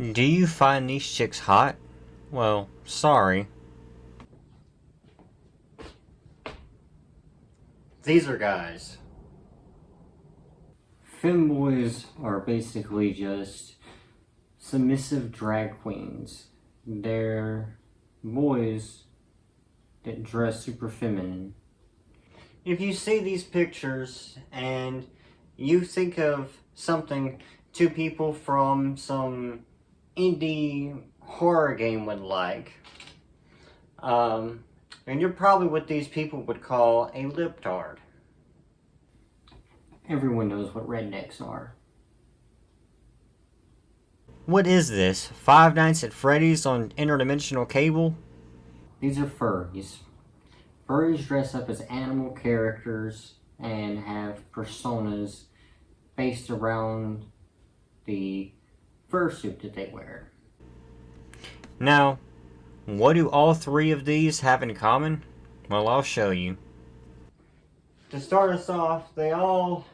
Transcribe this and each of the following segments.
Do you find these chicks hot? Well, sorry. These are guys. Femboys are basically just submissive drag queens. They're boys that dress super feminine. If you see these pictures and you think of something two people from some indie horror game would like, and you're probably what these people would call a libtard. Everyone knows what rednecks are. What is this? Five Nights at Freddy's on interdimensional cable? These are furries. Furries dress up as animal characters and have personas based around the fursuit that they wear. Now, what do all three of these have in common? Well, I'll show you. To start us off, they all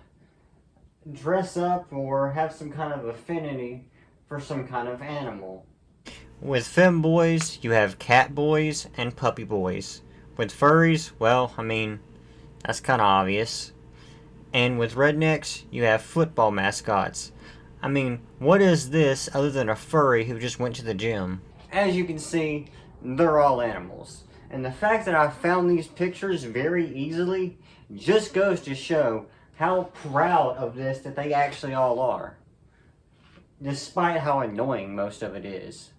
dress up or have some kind of affinity for some kind of animal. With femboys, you have cat boys and puppy boys. With furries, well, I mean, that's kind of obvious. And with rednecks, you have football mascots. I mean, what is this other than a furry who just went to the gym? As you can see, they're all animals. And the fact that I found these pictures very easily just goes to show how proud of this that they actually all are. Despite how annoying most of it is.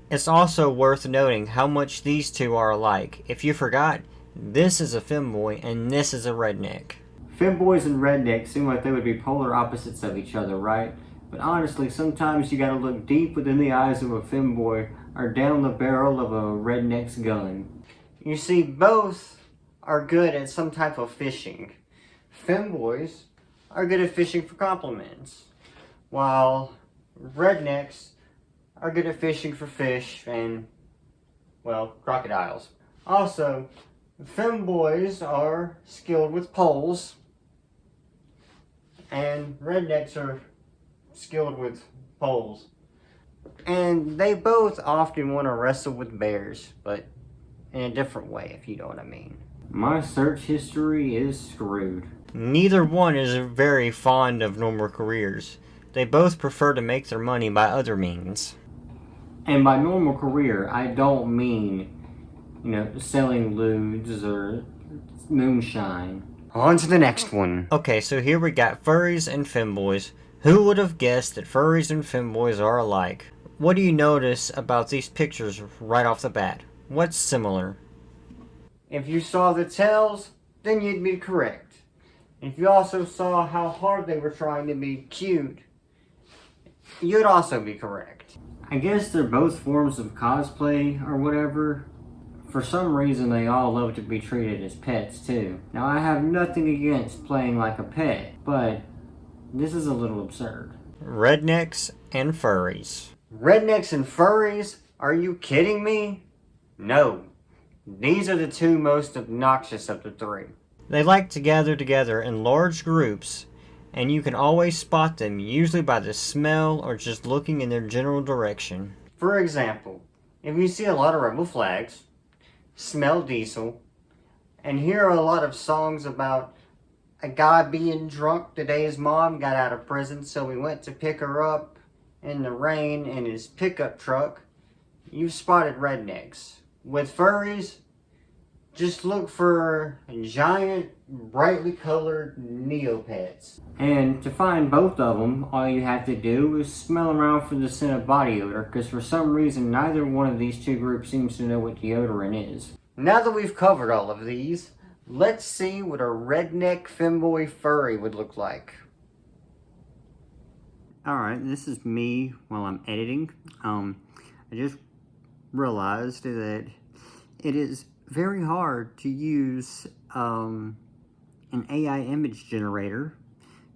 It's also worth noting how much these two are alike. If you forgot, this is a femboy and this is a redneck. Femboys and rednecks seem like they would be polar opposites of each other, right? But honestly, sometimes you gotta look deep within the eyes of a femboy or down the barrel of a redneck's gun. You see, both are good at some type of fishing. Femboys are good at fishing for compliments, while rednecks are good at fishing for fish and, well, crocodiles. Also, femboys are skilled with poles, and rednecks are skilled with poles. And they both often want to wrestle with bears, but in a different way, if you know what I mean. My search history is screwed. Neither one is very fond of normal careers. They both prefer to make their money by other means. And by normal career, I don't mean, selling lewds or moonshine. On to the next one. Okay, so here we got furries and femboys. Who would have guessed that furries and femboys are alike? What do you notice about these pictures right off the bat? What's similar? If you saw the tails, then you'd be correct. If you also saw how hard they were trying to be cute, you'd also be correct. I guess they're both forms of cosplay or whatever. For some reason, they all love to be treated as pets too. Now, I have nothing against playing like a pet, but this is a little absurd. Rednecks and furries. Rednecks and furries? Are you kidding me? No. These are the two most obnoxious of the three. They like to gather together in large groups, and you can always spot them, usually by the smell or just looking in their general direction. For example, if you see a lot of rebel flags, smell diesel, and hear a lot of songs about a guy being drunk the day his mom got out of prison, so he went to pick her up in the rain in his pickup truck, you've spotted rednecks. With furries, just look for giant, brightly colored Neopets. And to find both of them, all you have to do is smell around for the scent of body odor, because for some reason, neither one of these two groups seems to know what deodorant is. Now that we've covered all of these, let's see what a redneck femboy furry would look like. Alright, this is me while I'm editing. I just realized that it is very hard to use an AI image generator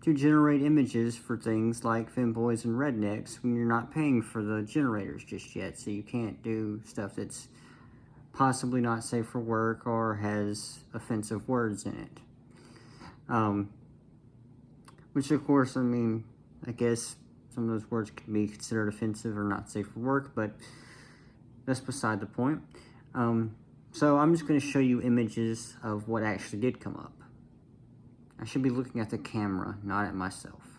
to generate images for things like femboys and rednecks when you're not paying for the generators just yet. So you can't do stuff that's possibly not safe for work or has offensive words in it. Which of course, I mean, I guess Some of those words can be considered offensive or not safe for work, but that's beside the point. So I'm just going to show you images of what actually did come up. I should be looking at the camera, not at myself.